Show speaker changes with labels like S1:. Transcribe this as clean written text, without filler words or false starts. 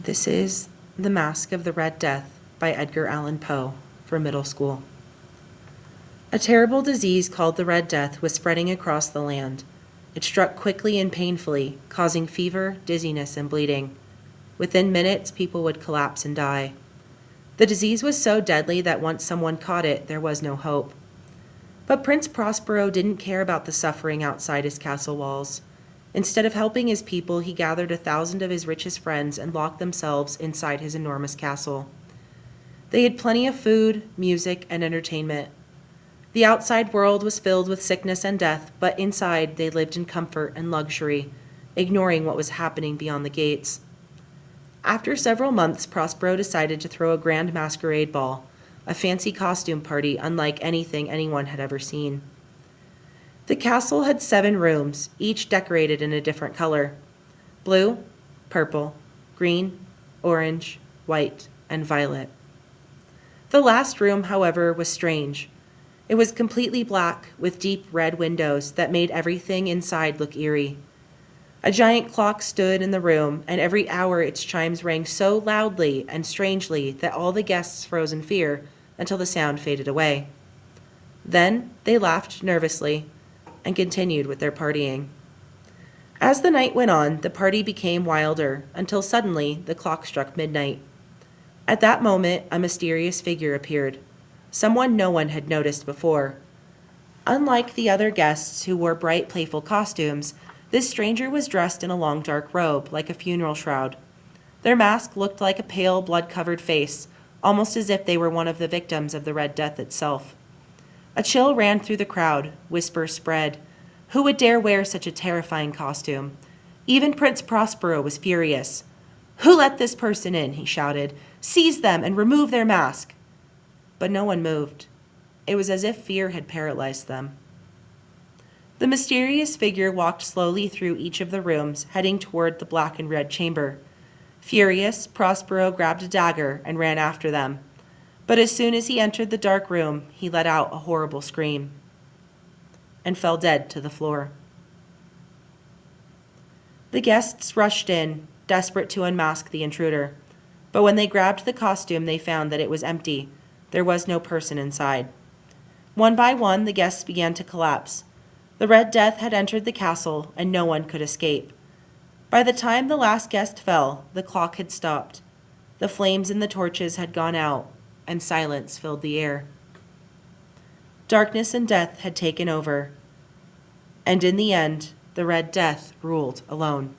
S1: This is The Masque of the Red Death by Edgar Allan Poe for middle school. A terrible disease called the Red Death was spreading across the land. It struck quickly and painfully, causing fever, dizziness, and bleeding. Within minutes, people would collapse and die. The disease was so deadly that once someone caught it, there was no hope. But Prince Prospero didn't care about the suffering outside his castle walls. Instead of helping his people, he gathered 1,000 of his richest friends and locked themselves inside his enormous castle. They had plenty of food, music, and entertainment. The outside world was filled with sickness and death, but inside they lived in comfort and luxury, ignoring what was happening beyond the gates. After several months, Prospero decided to throw a grand masquerade ball, a fancy costume party unlike anything anyone had ever seen. The castle had 7 rooms, each decorated in a different color: blue, purple, green, orange, white, and violet. The last room, however, was strange. It was completely black, with deep red windows that made everything inside look eerie. A giant clock stood in the room, and every hour its chimes rang so loudly and strangely that all the guests froze in fear until the sound faded away. Then they laughed nervously and continued with their partying. As the night went on, the party became wilder until suddenly the clock struck midnight. At that moment, a mysterious figure appeared, someone no one had noticed before. Unlike the other guests who wore bright, playful costumes, this stranger was dressed in a long dark robe, like a funeral shroud. Their mask looked like a pale, blood-covered face, almost as if they were one of the victims of the Red Death itself. A chill ran through the crowd, whispers spread. Who would dare wear such a terrifying costume? Even Prince Prospero was furious. "Who let this person in?" he shouted. "Seize them and remove their mask." But no one moved. It was as if fear had paralyzed them. The mysterious figure walked slowly through each of the rooms, heading toward the black and red chamber. Furious, Prospero grabbed a dagger and ran after them. But as soon as he entered the dark room, he let out a horrible scream and fell dead to the floor. The guests rushed in, desperate to unmask the intruder. But when they grabbed the costume, they found that it was empty. There was no person inside. One by one, the guests began to collapse. The Red Death had entered the castle, and no one could escape. By the time the last guest fell, the clock had stopped. The flames in the torches had gone out, and silence filled the air. Darkness and death had taken over, and in the end, the Red Death ruled alone.